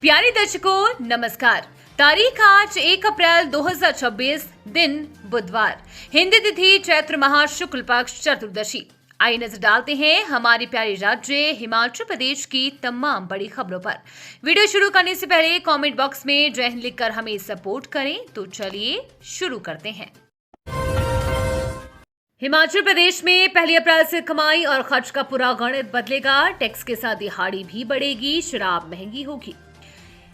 प्यारे दर्शकों नमस्कार। तारीख आज 1 अप्रैल 2026 दिन बुधवार, हिंदी तिथि चैत्र माह शुक्ल पक्ष चतुर्दशी। आइए नजर डालते हैं हमारे प्यारे राज्य हिमाचल प्रदेश की तमाम बड़ी खबरों पर। वीडियो शुरू करने से पहले कमेंट बॉक्स में जय हिंद लिखकर हमें सपोर्ट करें। तो चलिए शुरू करते हैं। हिमाचल प्रदेश में 1 अप्रैल से कमाई और खर्च का पूरा गणित बदलेगा। टैक्स के साथ दिहाड़ी भी बढ़ेगी, शराब महंगी होगी।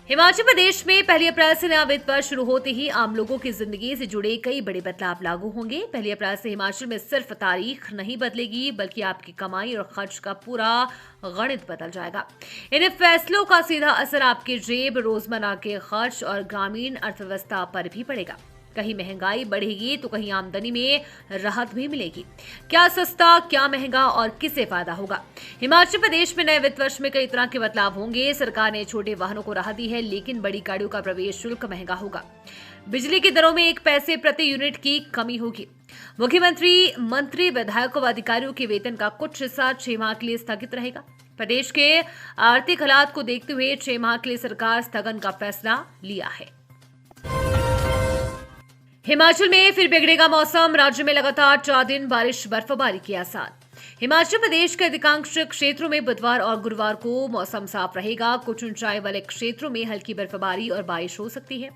हिमाचल प्रदेश में 1 अप्रैल से नया वित्त वर्ष शुरू होते ही आम लोगों की जिंदगी से जुड़े कई बड़े बदलाव लागू होंगे। 1 अप्रैल से हिमाचल में सिर्फ तारीख नहीं बदलेगी, बल्कि आपकी कमाई और खर्च का पूरा गणित बदल जाएगा। इन फैसलों का सीधा असर आपके जेब, रोजमर्रा के खर्च और ग्रामीण अर्थव्यवस्था पर भी पड़ेगा। कहीं महंगाई बढ़ेगी तो कहीं आमदनी में राहत भी मिलेगी। क्या सस्ता, क्या महंगा और किसे फायदा होगा? हिमाचल प्रदेश में नए वित्त वर्ष में कई तरह के बदलाव होंगे। सरकार ने छोटे वाहनों को राहत दी है, लेकिन बड़ी गाड़ियों का प्रवेश शुल्क महंगा होगा। बिजली की दरों में 1 पैसे प्रति यूनिट की कमी होगी। मुख्यमंत्री, मंत्री, विधायकों व अधिकारियों के वेतन का कुछ हिस्सा 6 माह के लिए स्थगित रहेगा। प्रदेश के आर्थिक हालात को देखते हुए 6 माह के लिए सरकार स्थगन का फैसला लिया है। हिमाचल में फिर बिगड़ेगा मौसम। राज्य में लगातार 4 दिन बारिश, बर्फबारी के आसार। हिमाचल प्रदेश के अधिकांश क्षेत्रों में बुधवार और गुरुवार को मौसम साफ रहेगा। कुछ ऊंचाई वाले क्षेत्रों में हल्की बर्फबारी और बारिश हो सकती है।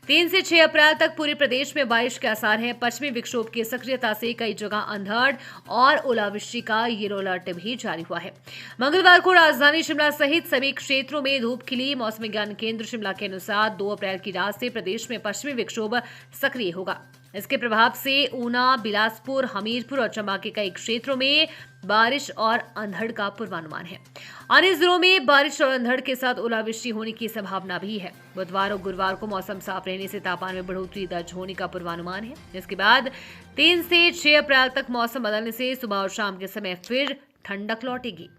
3 से 6 अप्रैल तक पूरे प्रदेश में बारिश के आसार हैं। पश्चिमी विक्षोभ की सक्रियता से कई जगह अंधड़ और ओलावृष्टि का येलो अलर्ट भी जारी हुआ है। मंगलवार को राजधानी शिमला सहित सभी क्षेत्रों में धूप खिली। मौसम विज्ञान केंद्र शिमला के अनुसार 2 अप्रैल की रात से प्रदेश में पश्चिमी विक्षोभ सक्रिय होगा। इसके प्रभाव से ऊना, बिलासपुर, हमीरपुर और चंबा के कई क्षेत्रों में बारिश और अंधड़ का पूर्वानुमान है। अन्य जिलों में बारिश और अंधड़ के साथ ओलावृष्टि होने की संभावना भी है। बुधवार और गुरुवार को मौसम साफ रहने से तापमान में बढ़ोतरी दर्ज होने का पूर्वानुमान है। इसके बाद 3 से 6 अप्रैल तक मौसम बदलने से सुबह और शाम के समय फिर ठंडक लौटेगी।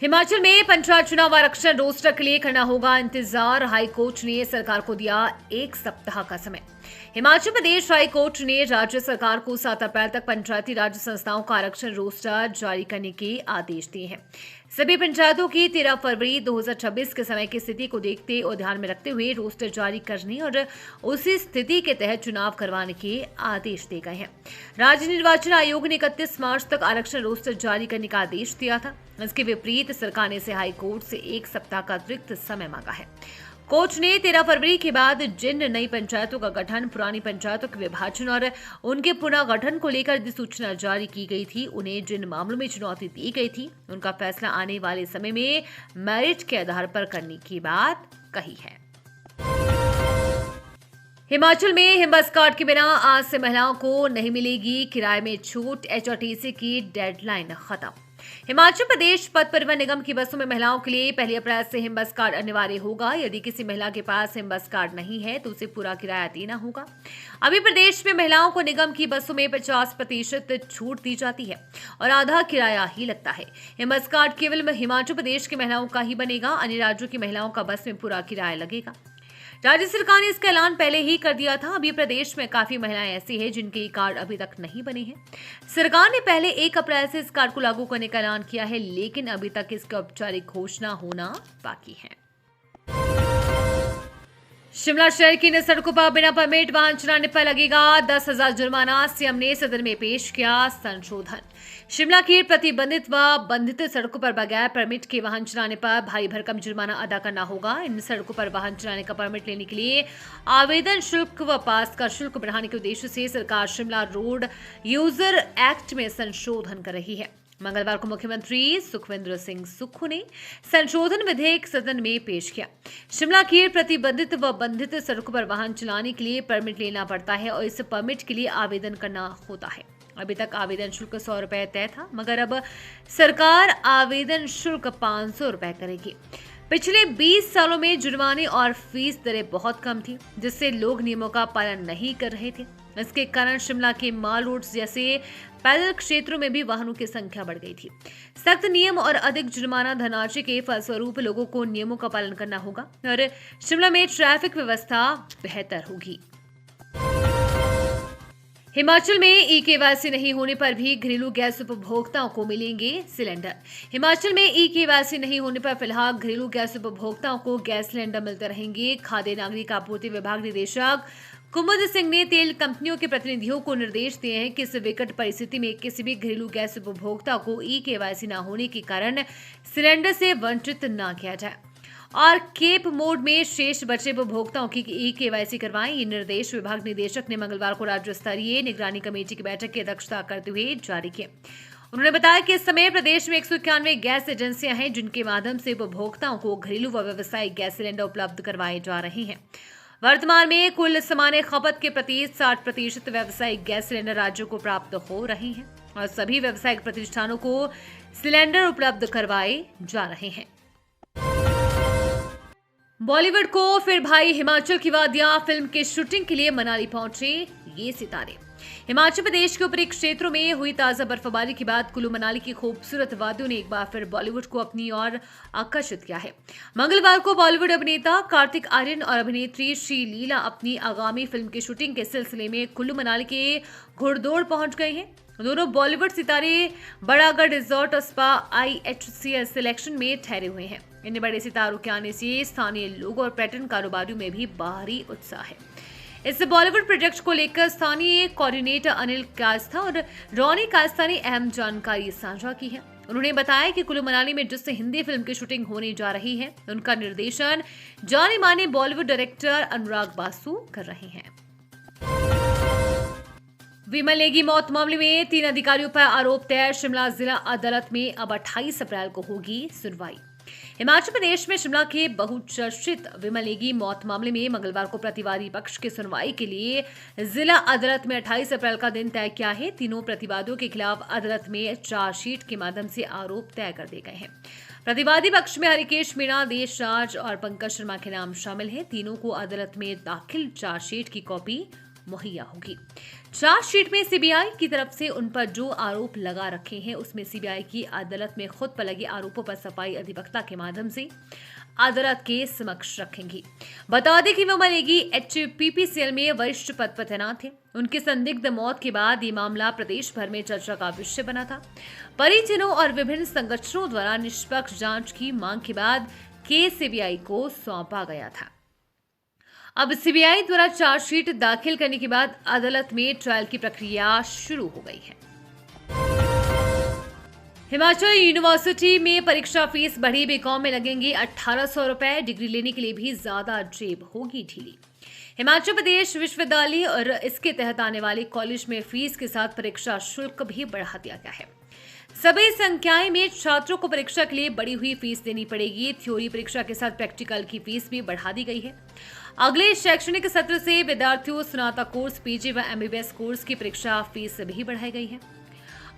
हिमाचल में पंचायत चुनाव आरक्षण रोस्टर के लिए करना होगा इंतजार। हाईकोर्ट ने सरकार को दिया 1 सप्ताह का समय। हिमाचल प्रदेश हाईकोर्ट ने राज्य सरकार को 7 अप्रैल तक पंचायती राज संस्थाओं का आरक्षण रोस्टर जारी करने के आदेश दिए हैं। सभी पंचायतों की 13 फरवरी 2026 के समय की स्थिति को देखते और ध्यान में रखते हुए रोस्टर जारी करने और उसी स्थिति के तहत चुनाव करवाने के आदेश दिए गए हैं। राज्य निर्वाचन आयोग ने 31 मार्च तक आरक्षण रोस्टर जारी करने का आदेश दिया था। इसके विपरीत सरकार ने हाईकोर्ट से 1 सप्ताह का अतिरिक्त समय मांगा है। कोर्ट ने 13 फरवरी के बाद जिन नई पंचायतों का गठन, पुरानी पंचायतों के विभाजन और उनके पुनः गठन को लेकर अधिसूचना जारी की गई थी, उन्हें जिन मामलों में चुनौती दी गई थी, उनका फैसला आने वाले समय में मेरिट के आधार पर करने की बात कही है। हिमाचल में हिमबस कार्ड के बिना आज से महिलाओं को नहीं मिलेगी किराए में छूट। एचआरटीसी की डेडलाइन खत्म। हिमाचल प्रदेश पथ परिवहन निगम की बसों में महिलाओं के लिए 1 अप्रैल से हिमबस कार्ड अनिवार्य होगा। यदि किसी महिला के पास हिमबस कार्ड नहीं है तो उसे पूरा किराया देना होगा। अभी प्रदेश में महिलाओं को निगम की बसों में 50% छूट दी जाती है और आधा किराया ही लगता है। हिमबस कार्ड केवल हिमाचल प्रदेश की महिलाओं का ही बनेगा। अन्य राज्यों की महिलाओं का बस में पूरा किराया लगेगा। राज्य सरकार ने इसका ऐलान पहले ही कर दिया था। अभी प्रदेश में काफी महिलाएं ऐसी हैं जिनके कार्ड अभी तक नहीं बने हैं। सरकार ने पहले 1 अप्रैल से इस कार्ड को लागू करने का ऐलान किया है, लेकिन अभी तक इसकी औपचारिक घोषणा होना बाकी है। शिमला शहर की इन सड़कों पर बिना परमिट वाहन चलाने पर लगेगा 10,000 जुर्माना। सीएम ने सदन में पेश किया संशोधन। शिमला की प्रतिबंधित व बंधित सड़कों पर बगैर परमिट के वाहन चलाने पर भारी भरकम जुर्माना अदा करना होगा। इन सड़कों पर वाहन चलाने का परमिट लेने के लिए आवेदन शुल्क व पास का शुल्क बढ़ाने के उद्देश्य से सरकार शिमला रोड यूजर एक्ट में संशोधन कर रही है। मंगलवार को मुख्यमंत्री सुखविंदर सिंह सुक्खू ने संशोधन विधेयक सदन में पेश किया। शिमला की प्रतिबंधित व बंधित सड़कों पर वाहन चलाने के लिए परमिट लेना पड़ता है और इस परमिट के लिए आवेदन करना होता है। अभी तक आवेदन शुल्क 100 रुपए तय था, मगर अब सरकार आवेदन शुल्क 500 रुपए करेगी। पिछले 20 सालों में जुर्माने और फीस दरें बहुत कम थी, जिससे लोग नियमों का पालन नहीं कर रहे थे। इसके कारण शिमला के माल रोड्स जैसे पैदल क्षेत्रों में भी वाहनों की संख्या बढ़ गई थी। सख्त नियम और अधिक जुर्माना धनराशि के फलस्वरूप लोगों को नियमों का पालन करना होगा और शिमला में ट्रैफिक व्यवस्था बेहतर होगी। हिमाचल में ई-केवाईसी नहीं होने पर भी घरेलू गैस उपभोक्ताओं को मिलेंगे सिलेंडर। हिमाचल में ई-केवाईसी नहीं होने पर फिलहाल घरेलू गैस उपभोक्ताओं को गैस सिलेंडर मिलते रहेंगे। खाद्य नागरिक आपूर्ति विभाग निदेशक कुमुद सिंह ने तेल कंपनियों के प्रतिनिधियों को निर्देश दिए हैं कि इस विकट परिस्थिति में किसी भी घरेलू गैस उपभोक्ता को ई-केवाईसी न होने के कारण सिलेंडर से वंचित न किया जाए और केप मोड में शेष बचे उपभोक्ताओं की ई-केवाईसी करवाएं। ये निर्देश विभाग निदेशक ने मंगलवार को राज्य स्तरीय निगरानी कमेटी की बैठक की अध्यक्षता करते हुए जारी किए। उन्होंने बताया कि इस समय प्रदेश में 191 गैस एजेंसियां हैं जिनके माध्यम से उपभोक्ताओं को घरेलू व व्यावसायिक गैस सिलेंडर उपलब्ध करवाए जा रहे हैं। वर्तमान में कुल सामान्य खपत के प्रति 60% व्यावसायिक गैस सिलेंडर राज्यों को प्राप्त हो रहे हैं और सभी व्यावसायिक प्रतिष्ठानों को सिलेंडर उपलब्ध करवाए जा रहे हैं। बॉलीवुड को फिर भाई हिमाचल की वादियां। फिल्म के शूटिंग के लिए मनाली पहुंचे ये सितारे। हिमाचल प्रदेश के ऊपरी क्षेत्रों में हुई ताजा बर्फबारी के बाद कुल्लू मनाली की खूबसूरत वादियों ने एक बार फिर बॉलीवुड को अपनी ओर आकर्षित किया है। मंगलवार को बॉलीवुड अभिनेता कार्तिक आर्यन और अभिनेत्री श्रीलीला अपनी आगामी फिल्म की शूटिंग के सिलसिले में कुल्लू मनाली के घुड़दौड़ पहुंच गए हैं। दोनों बॉलीवुड सितारे बड़ागढ़ रिजॉर्ट और स्पा IHCL सिलेक्शन में ठहरे हुए हैं। इन बड़े सितारों के आने से स्थानीय लोग और पर्यटन कारोबारियों में भी भारी उत्साह है। इस बॉलीवुड प्रोजेक्ट को लेकर स्थानीय कोऑर्डिनेटर अनिल कास्था और रॉनी कास्था ने अहम जानकारी साझा की है। उन्होंने बताया कि कुल्लू मनाली में जिससे हिंदी फिल्म की शूटिंग होने जा रही है उनका निर्देशन जाने माने बॉलीवुड डायरेक्टर अनुराग बासु कर रहे हैं। विमल नेगी मौत मामले में 3 अधिकारियों पर आरोप तय। शिमला जिला अदालत में अब 28 अप्रैल को होगी सुनवाई। हिमाचल प्रदेश में शिमला के बहुचर्चित विमल नेगी मौत मामले में मंगलवार को प्रतिवादी पक्ष की सुनवाई के लिए जिला अदालत में 28 अप्रैल का दिन तय किया है। तीनों प्रतिवादियों के खिलाफ अदालत में चार्जशीट के माध्यम से आरोप तय कर दिए गए हैं। प्रतिवादी पक्ष में हरिकेश मीणा, देश राज और पंकज शर्मा के नाम शामिल हैं। तीनों को अदालत में दाखिल चार्जशीट की कॉपी मुहैया होगी। चार्जशीट में सीबीआई की तरफ से उन पर जो आरोप लगा रखे हैं उसमें सीबीआई की अदालत में खुद पर लगे आरोपों पर सफाई अधिवक्ता के माध्यम से अदालत के समक्ष रखेंगी। बता दें कि विमल नेगी HPPCL में वरिष्ठ पद पर तैनात थे। उनकी संदिग्ध मौत के बाद ये मामला प्रदेश भर में चर्चा का विषय बना था। परिजनों और विभिन्न संगठनों द्वारा निष्पक्ष जांच की मांग के बाद केस सीबीआई को सौंपा गया था। अब सीबीआई द्वारा चार्जशीट दाखिल करने के बाद अदालत में ट्रायल की प्रक्रिया शुरू हो गई है। हिमाचल यूनिवर्सिटी में परीक्षा फीस बढ़ी। बीकॉम में लगेंगे 1800 रुपए। डिग्री लेने के लिए भी ज्यादा जेब होगी ढीली। हिमाचल प्रदेश विश्वविद्यालय और इसके तहत आने वाले कॉलेज में फीस के साथ परीक्षा शुल्क भी बढ़ा दिया गया है। सभी संख्याएं में छात्रों को परीक्षा के लिए बढ़ी हुई फीस देनी पड़ेगी। थ्योरी परीक्षा के साथ प्रैक्टिकल की फीस भी बढ़ा दी गई है। अगले शैक्षणिक सत्र से विद्यार्थियों स्नातक कोर्स, PG व MBBS कोर्स की परीक्षा फीस भी बढ़ाई गई है।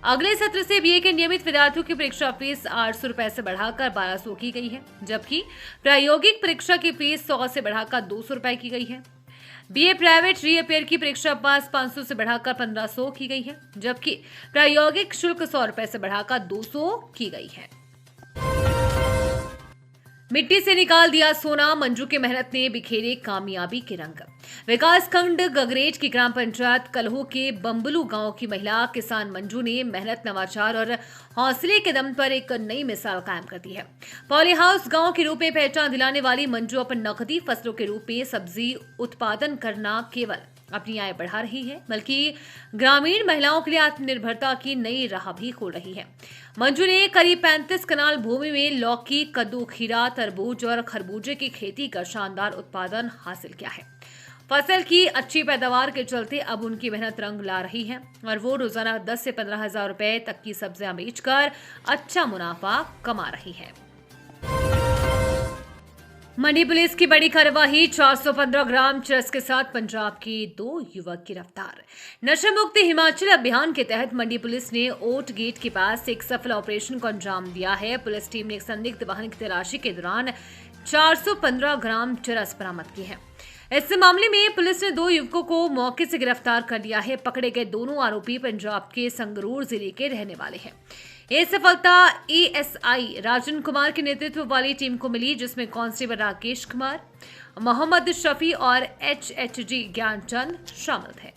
अगले सत्र से BA के नियमित विद्यार्थियों की परीक्षा फीस 800 रुपए से बढ़ाकर 1200 की गई है, जबकि प्रायोगिक परीक्षा की फीस 100 से बढ़ाकर 200 रुपए की गई है। BA प्राइवेट रीअपेयर की परीक्षा पास 500 से बढ़ाकर 1500 की गई है, जबकि प्रायोगिक शुल्क 100 रुपए से बढ़ाकर 200 की गई है। मिट्टी से निकाल दिया सोना। मंजू की मेहनत ने बिखेरे कामयाबी के रंग। विकासखंड गगरेट की ग्राम पंचायत कलहो के बम्बलू गांव की महिला किसान मंजू ने मेहनत, नवाचार और हौसले के दम पर एक नई मिसाल कायम कर दी है। पॉली हाउस गांव के रूप में पहचान दिलाने वाली मंजू अपन नकदी फसलों के रूप में सब्जी उत्पादन करना केवल अपनी आय बढ़ा रही है, बल्कि ग्रामीण महिलाओं के लिए आत्मनिर्भरता की नई राह भी खोल रही है। मंजू ने करीब 35 कनाल भूमि में लौकी, कद्दू, खीरा, तरबूज और खरबूजे की खेती कर शानदार उत्पादन हासिल किया है। फसल की अच्छी पैदावार के चलते अब उनकी मेहनत रंग ला रही है और वो रोजाना 10 से 15 हजार रुपए तक की सब्जियां बेचकर अच्छा मुनाफा कमा रही है। मंडी पुलिस की बड़ी कार्रवाई। 415 ग्राम चरस के साथ पंजाब के 2 युवक गिरफ्तार। नशा मुक्त हिमाचल अभियान के तहत मंडी पुलिस ने ओट गेट के पास एक सफल ऑपरेशन को अंजाम दिया है। पुलिस टीम ने एक संदिग्ध वाहन की तलाशी के दौरान 415 ग्राम चरस बरामद की है। इस मामले में पुलिस ने 2 युवकों को मौके से गिरफ्तार कर लिया है। पकड़े गए दोनों आरोपी पंजाब के संगरूर जिले के रहने वाले हैं। ये सफलता ASI राजन कुमार के नेतृत्व वाली टीम को मिली, जिसमें कांस्टेबल राकेश कुमार, मोहम्मद शफी और HHG ज्ञानचंद शामिल थे।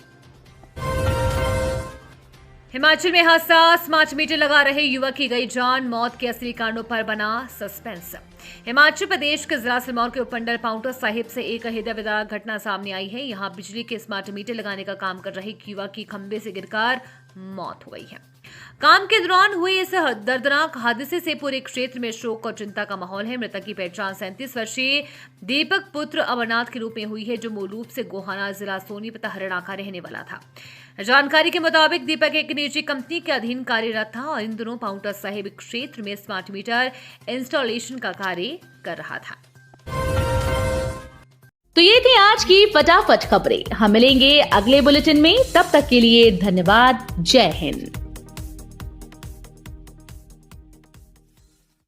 हिमाचल में हादसा, स्मार्ट मीटर लगा रहे युवक की गई जान, मौत के असली कारणों पर बना सस्पेंस। हिमाचल प्रदेश के जिला सिरमौर के उपमंडल पांवटा साहिब से एक हृदय घटना सामने आई है। यहां बिजली के स्मार्ट मीटर लगाने का काम कर रहे एक युवक की खंभे से गिरकर मौत हो गई है। काम के दौरान हुए इस दर्दनाक हादसे से पूरे क्षेत्र में शोक और चिंता का माहौल है। मृतक की पहचान 37 वर्षीय दीपक पुत्र अमरनाथ के रूप में हुई है, जो मूल रूप से गोहाना जिला सोनीपत हरियाणा का रहने वाला था। जानकारी के मुताबिक दीपक एक निजी कंपनी के अधीन कार्यरत था और इन दिनों पांवटा साहिब क्षेत्र में स्मार्ट मीटर इंस्टॉलेशन का कार्य कर रहा था। तो ये थी आज की फटाफट खबरें। हम मिलेंगे अगले बुलेटिन में, तब तक के लिए धन्यवाद। जय हिंद।